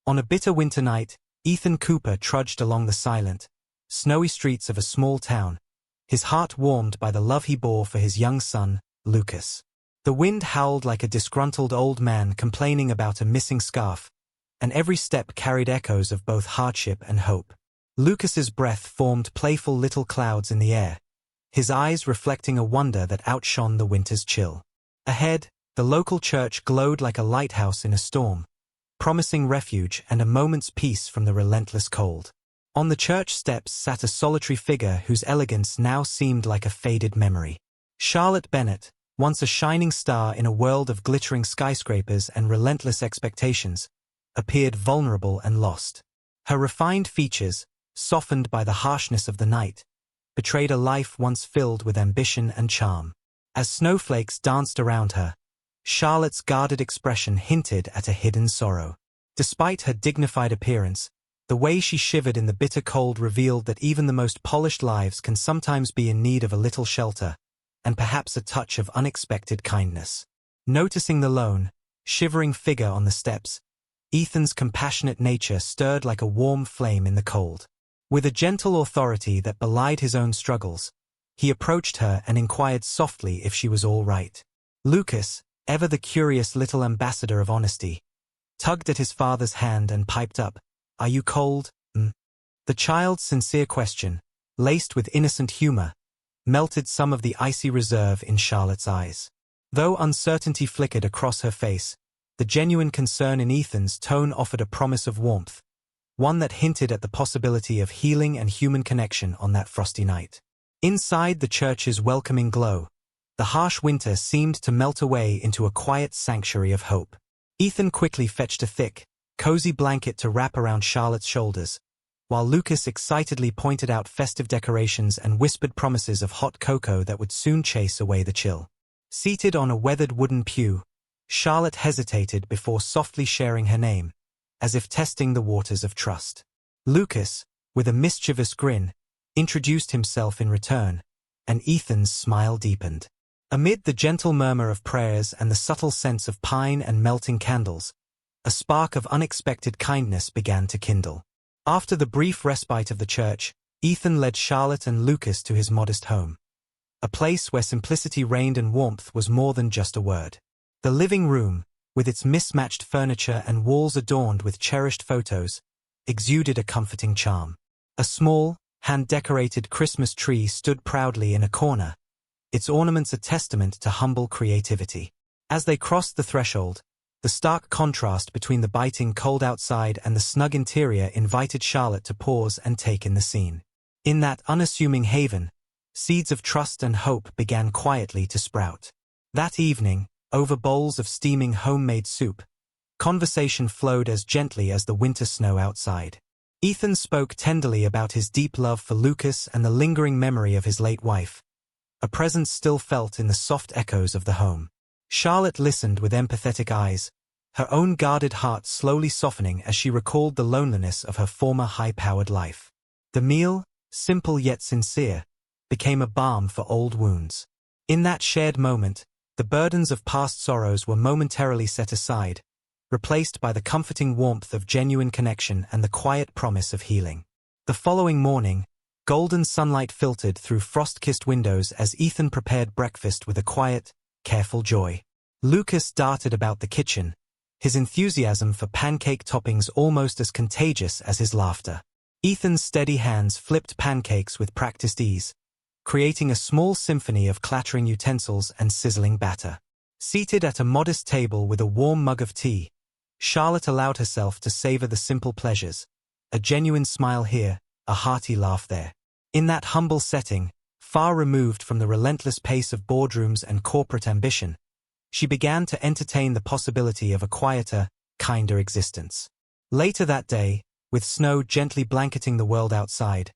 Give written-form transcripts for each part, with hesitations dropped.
On a bitter winter night, Ethan Cooper trudged along the silent, snowy streets of a small town, his heart warmed by the love he bore for his young son, Lucas. The wind howled like a disgruntled old man complaining about a missing scarf, and every step carried echoes of both hardship and hope. Lucas's breath formed playful little clouds in the air, his eyes reflecting a wonder that outshone the winter's chill. Ahead, the local church glowed like a lighthouse in a storm, promising refuge and a moment's peace from the relentless cold. On the church steps sat a solitary figure whose elegance now seemed like a faded memory. Charlotte Bennett, once a shining star in a world of glittering skyscrapers and relentless expectations, appeared vulnerable and lost. Her refined features, softened by the harshness of the night, betrayed a life once filled with ambition and charm. As snowflakes danced around her, Charlotte's guarded expression hinted at a hidden sorrow. Despite her dignified appearance, the way she shivered in the bitter cold revealed that even the most polished lives can sometimes be in need of a little shelter, and perhaps a touch of unexpected kindness. Noticing the lone, shivering figure on the steps, Ethan's compassionate nature stirred like a warm flame in the cold. With a gentle authority that belied his own struggles, he approached her and inquired softly if she was all right. Lucas, ever the curious little ambassador of honesty, tugged at his father's hand and piped up, "Are you cold, The child's sincere question, laced with innocent humor, melted some of the icy reserve in Charlotte's eyes. Though uncertainty flickered across her face, the genuine concern in Ethan's tone offered a promise of warmth, one that hinted at the possibility of healing and human connection on that frosty night. Inside the church's welcoming glow, the harsh winter seemed to melt away into a quiet sanctuary of hope. Ethan quickly fetched a thick, cozy blanket to wrap around Charlotte's shoulders, while Lucas excitedly pointed out festive decorations and whispered promises of hot cocoa that would soon chase away the chill. Seated on a weathered wooden pew, Charlotte hesitated before softly sharing her name, as if testing the waters of trust. Lucas, with a mischievous grin, introduced himself in return, and Ethan's smile deepened. Amid the gentle murmur of prayers and the subtle sense of pine and melting candles, a spark of unexpected kindness began to kindle. After the brief respite of the church, Ethan led Charlotte and Lucas to his modest home. A place where simplicity reigned and warmth was more than just a word. The living room, with its mismatched furniture and walls adorned with cherished photos, exuded a comforting charm. A small, hand-decorated Christmas tree stood proudly in a corner, its ornaments a testament to humble creativity. As they crossed the threshold, the stark contrast between the biting cold outside and the snug interior invited Charlotte to pause and take in the scene. In that unassuming haven, seeds of trust and hope began quietly to sprout. That evening, over bowls of steaming homemade soup, conversation flowed as gently as the winter snow outside. Ethan spoke tenderly about his deep love for Lucas and the lingering memory of his late wife, a presence still felt in the soft echoes of the home. Charlotte listened with empathetic eyes, her own guarded heart slowly softening as she recalled the loneliness of her former high-powered life. The meal, simple yet sincere, became a balm for old wounds. In that shared moment, the burdens of past sorrows were momentarily set aside, replaced by the comforting warmth of genuine connection and the quiet promise of healing. The following morning, golden sunlight filtered through frost-kissed windows as Ethan prepared breakfast with a quiet, careful joy. Lucas darted about the kitchen, his enthusiasm for pancake toppings almost as contagious as his laughter. Ethan's steady hands flipped pancakes with practiced ease, creating a small symphony of clattering utensils and sizzling batter. Seated at a modest table with a warm mug of tea, Charlotte allowed herself to savor the simple pleasures, a genuine smile here, a hearty laugh there. In that humble setting, far removed from the relentless pace of boardrooms and corporate ambition, she began to entertain the possibility of a quieter, kinder existence. Later that day, with snow gently blanketing the world outside,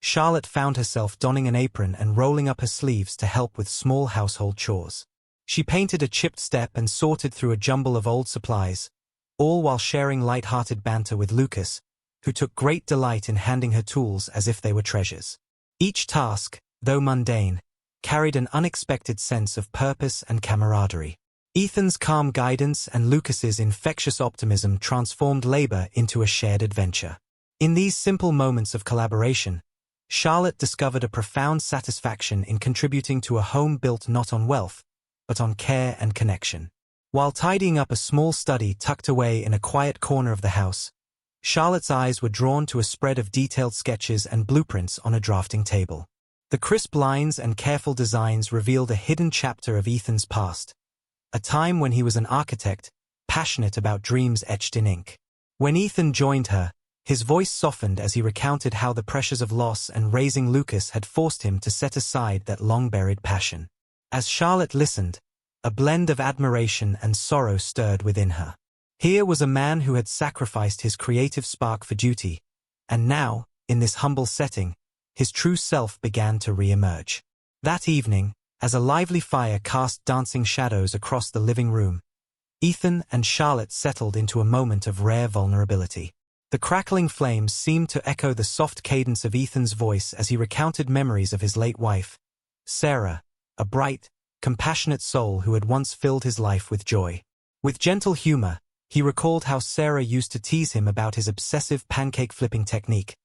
Charlotte found herself donning an apron and rolling up her sleeves to help with small household chores. She painted a chipped step and sorted through a jumble of old supplies, all while sharing light-hearted banter with Lucas, who took great delight in handing her tools as if they were treasures. Each task, though mundane, carried an unexpected sense of purpose and camaraderie. Ethan's calm guidance and Lucas's infectious optimism transformed labor into a shared adventure. In these simple moments of collaboration, Charlotte discovered a profound satisfaction in contributing to a home built not on wealth, but on care and connection. While tidying up a small study tucked away in a quiet corner of the house, Charlotte's eyes were drawn to a spread of detailed sketches and blueprints on a drafting table. The crisp lines and careful designs revealed a hidden chapter of Ethan's past, a time when he was an architect, passionate about dreams etched in ink. When Ethan joined her, his voice softened as he recounted how the pressures of loss and raising Lucas had forced him to set aside that long-buried passion. As Charlotte listened, a blend of admiration and sorrow stirred within her. Here was a man who had sacrificed his creative spark for duty, and now, in this humble setting, his true self began to re-emerge. That evening, as a lively fire cast dancing shadows across the living room, Ethan and Charlotte settled into a moment of rare vulnerability. The crackling flames seemed to echo the soft cadence of Ethan's voice as he recounted memories of his late wife, Sarah, a bright, compassionate soul who had once filled his life with joy. With gentle humor, he recalled how Sarah used to tease him about his obsessive pancake flipping technique,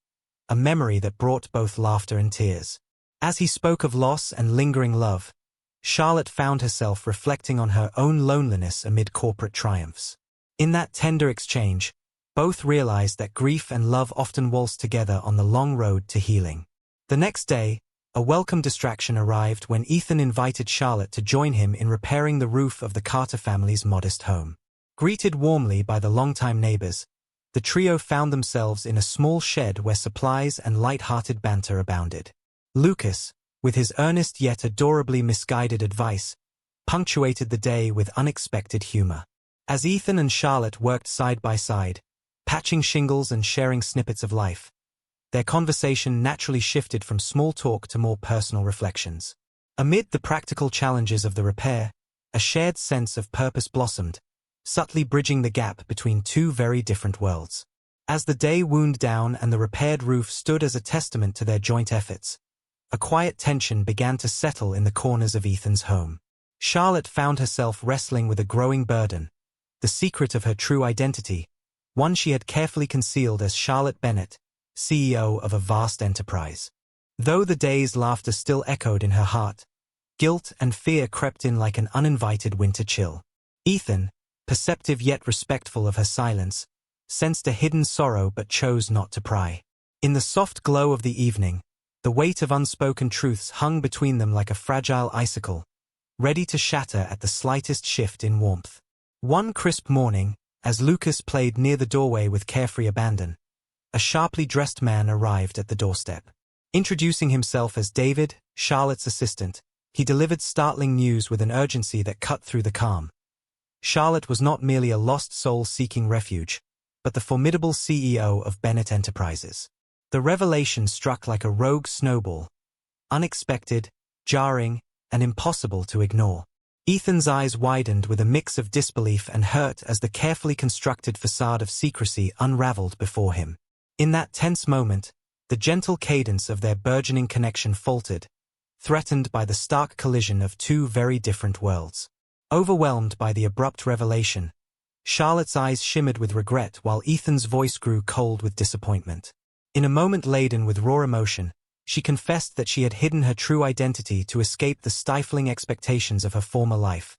a memory that brought both laughter and tears. As he spoke of loss and lingering love, Charlotte found herself reflecting on her own loneliness amid corporate triumphs. In that tender exchange, both realized that grief and love often waltz together on the long road to healing. The next day, a welcome distraction arrived when Ethan invited Charlotte to join him in repairing the roof of the Carter family's modest home. Greeted warmly by the longtime neighbors, the trio found themselves in a small shed where supplies and light-hearted banter abounded. Lucas, with his earnest yet adorably misguided advice, punctuated the day with unexpected humor. As Ethan and Charlotte worked side by side, patching shingles and sharing snippets of life, their conversation naturally shifted from small talk to more personal reflections. Amid the practical challenges of the repair, a shared sense of purpose blossomed, subtly bridging the gap between two very different worlds. As the day wound down and the repaired roof stood as a testament to their joint efforts, a quiet tension began to settle in the corners of Ethan's home. Charlotte found herself wrestling with a growing burden, the secret of her true identity, one she had carefully concealed as Charlotte Bennett, CEO of a vast enterprise. Though the day's laughter still echoed in her heart, guilt and fear crept in like an uninvited winter chill. Ethan, perceptive yet respectful of her silence, sensed a hidden sorrow but chose not to pry. In the soft glow of the evening, the weight of unspoken truths hung between them like a fragile icicle, ready to shatter at the slightest shift in warmth. One crisp morning, as Lucas played near the doorway with carefree abandon, a sharply dressed man arrived at the doorstep. Introducing himself as David, Charlotte's assistant, he delivered startling news with an urgency that cut through the calm. Charlotte was not merely a lost soul seeking refuge, but the formidable CEO of Bennett Enterprises. The revelation struck like a rogue snowball, unexpected, jarring, and impossible to ignore. Ethan's eyes widened with a mix of disbelief and hurt as the carefully constructed facade of secrecy unraveled before him. In that tense moment, the gentle cadence of their burgeoning connection faltered, threatened by the stark collision of two very different worlds. Overwhelmed by the abrupt revelation, Charlotte's eyes shimmered with regret while Ethan's voice grew cold with disappointment. In a moment laden with raw emotion, she confessed that she had hidden her true identity to escape the stifling expectations of her former life,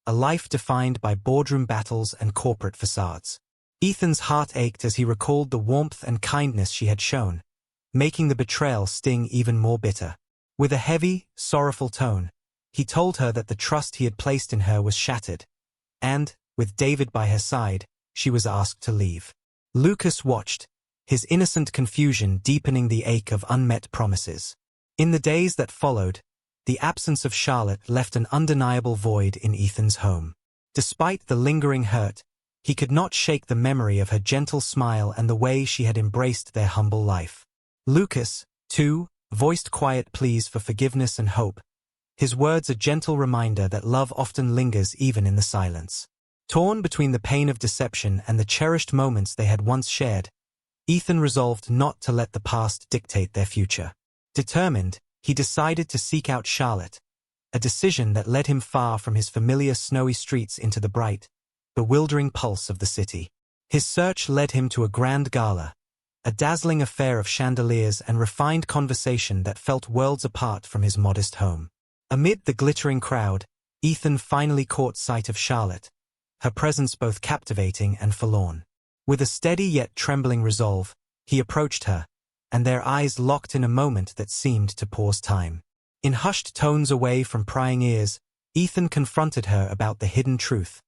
a life defined by boardroom battles and corporate facades. Ethan's heart ached as he recalled the warmth and kindness she had shown, making the betrayal sting even more bitter. With a heavy, sorrowful tone, he told her that the trust he had placed in her was shattered, and, with David by her side, she was asked to leave. Lucas watched, his innocent confusion deepening the ache of unmet promises. In the days that followed, the absence of Charlotte left an undeniable void in Ethan's home. Despite the lingering hurt, he could not shake the memory of her gentle smile and the way she had embraced their humble life. Lucas, too, voiced quiet pleas for forgiveness and hope, his words a gentle reminder that love often lingers even in the silence. Torn between the pain of deception and the cherished moments they had once shared, Ethan resolved not to let the past dictate their future. Determined, he decided to seek out Charlotte, a decision that led him far from his familiar snowy streets into the bright, bewildering pulse of the city. His search led him to a grand gala, a dazzling affair of chandeliers and refined conversation that felt worlds apart from his modest home. Amid the glittering crowd, Ethan finally caught sight of Charlotte, her presence both captivating and forlorn. With a steady yet trembling resolve, he approached her, and their eyes locked in a moment that seemed to pause time. In hushed tones away from prying ears, Ethan confronted her about the hidden truth,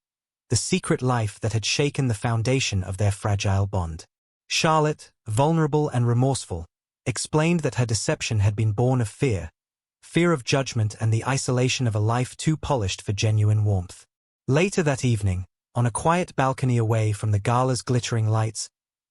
the secret life that had shaken the foundation of their fragile bond. Charlotte, vulnerable and remorseful, explained that her deception had been born of fear of judgment and the isolation of a life too polished for genuine warmth. Later that evening, on a quiet balcony away from the gala's glittering lights,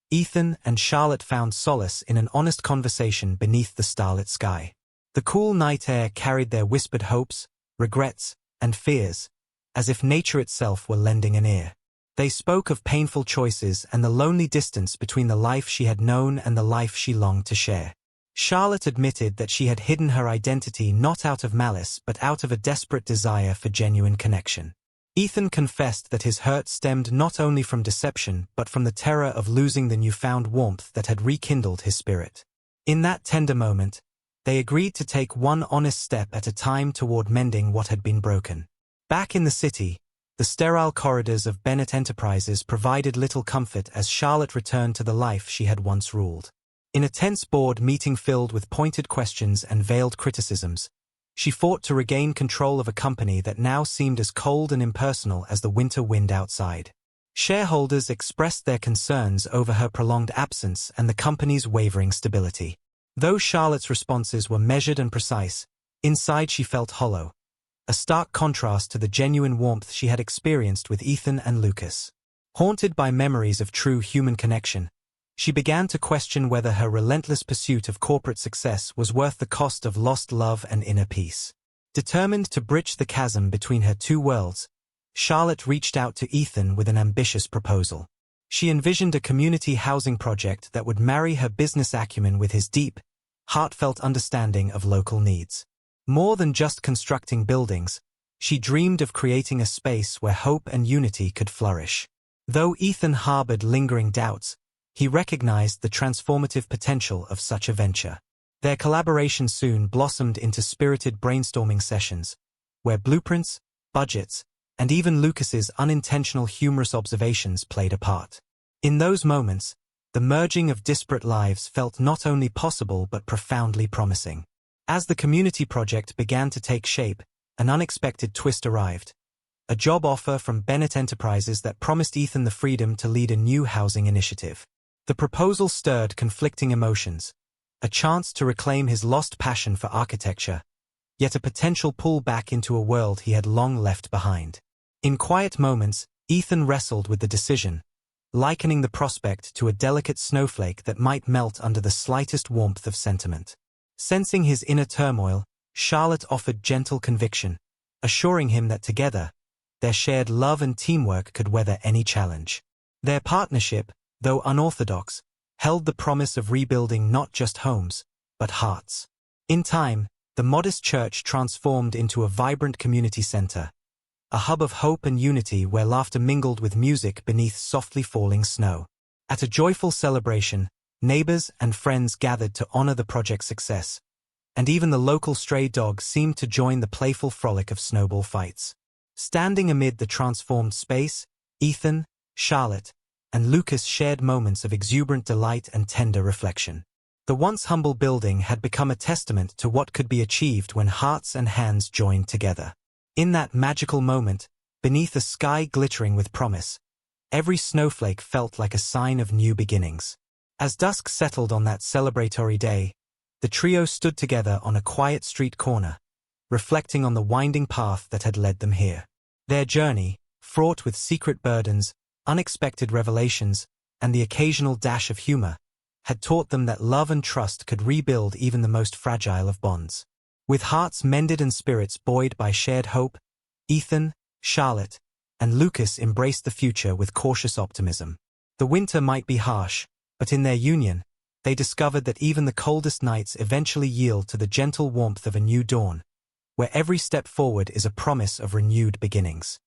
Ethan and Charlotte found solace in an honest conversation beneath the starlit sky. The cool night air carried their whispered hopes, regrets, and fears, as if nature itself were lending an ear. They spoke of painful choices and the lonely distance between the life she had known and the life she longed to share. Charlotte admitted that she had hidden her identity not out of malice but out of a desperate desire for genuine connection. Ethan confessed that his hurt stemmed not only from deception but from the terror of losing the newfound warmth that had rekindled his spirit. In that tender moment, they agreed to take one honest step at a time toward mending what had been broken. Back in the city, the sterile corridors of Bennett Enterprises provided little comfort as Charlotte returned to the life she had once ruled. In a tense board meeting filled with pointed questions and veiled criticisms, she fought to regain control of a company that now seemed as cold and impersonal as the winter wind outside. Shareholders expressed their concerns over her prolonged absence and the company's wavering stability. Though Charlotte's responses were measured and precise, inside she felt hollow, a stark contrast to the genuine warmth she had experienced with Ethan and Lucas. Haunted by memories of true human connection, she began to question whether her relentless pursuit of corporate success was worth the cost of lost love and inner peace. Determined to bridge the chasm between her two worlds, Charlotte reached out to Ethan with an ambitious proposal. She envisioned a community housing project that would marry her business acumen with his deep, heartfelt understanding of local needs. More than just constructing buildings, she dreamed of creating a space where hope and unity could flourish. Though Ethan harbored lingering doubts, he recognized the transformative potential of such a venture. Their collaboration soon blossomed into spirited brainstorming sessions, where blueprints, budgets, and even Lucas's unintentional humorous observations played a part. In those moments, the merging of disparate lives felt not only possible but profoundly promising. As the community project began to take shape, an unexpected twist arrived. A job offer from Bennett Enterprises that promised Ethan the freedom to lead a new housing initiative. The proposal stirred conflicting emotions, a chance to reclaim his lost passion for architecture, yet a potential pull back into a world he had long left behind. In quiet moments, Ethan wrestled with the decision, likening the prospect to a delicate snowflake that might melt under the slightest warmth of sentiment. Sensing his inner turmoil, Charlotte offered gentle conviction, assuring him that together, their shared love and teamwork could weather any challenge. Their partnership, though unorthodox, held the promise of rebuilding not just homes, but hearts. In time, the modest church transformed into a vibrant community center, a hub of hope and unity where laughter mingled with music beneath softly falling snow. At a joyful celebration, neighbors and friends gathered to honor the project's success, and even the local stray dog seemed to join the playful frolic of snowball fights. Standing amid the transformed space, Ethan, Charlotte, and Lucas shared moments of exuberant delight and tender reflection. The once humble building had become a testament to what could be achieved when hearts and hands joined together. In that magical moment, beneath a sky glittering with promise, every snowflake felt like a sign of new beginnings. As dusk settled on that celebratory day, the trio stood together on a quiet street corner, reflecting on the winding path that had led them here. Their journey, fraught with secret burdens, unexpected revelations, and the occasional dash of humor, had taught them that love and trust could rebuild even the most fragile of bonds. With hearts mended and spirits buoyed by shared hope, Ethan, Charlotte, and Lucas embraced the future with cautious optimism. The winter might be harsh, but in their union, they discovered that even the coldest nights eventually yield to the gentle warmth of a new dawn, where every step forward is a promise of renewed beginnings.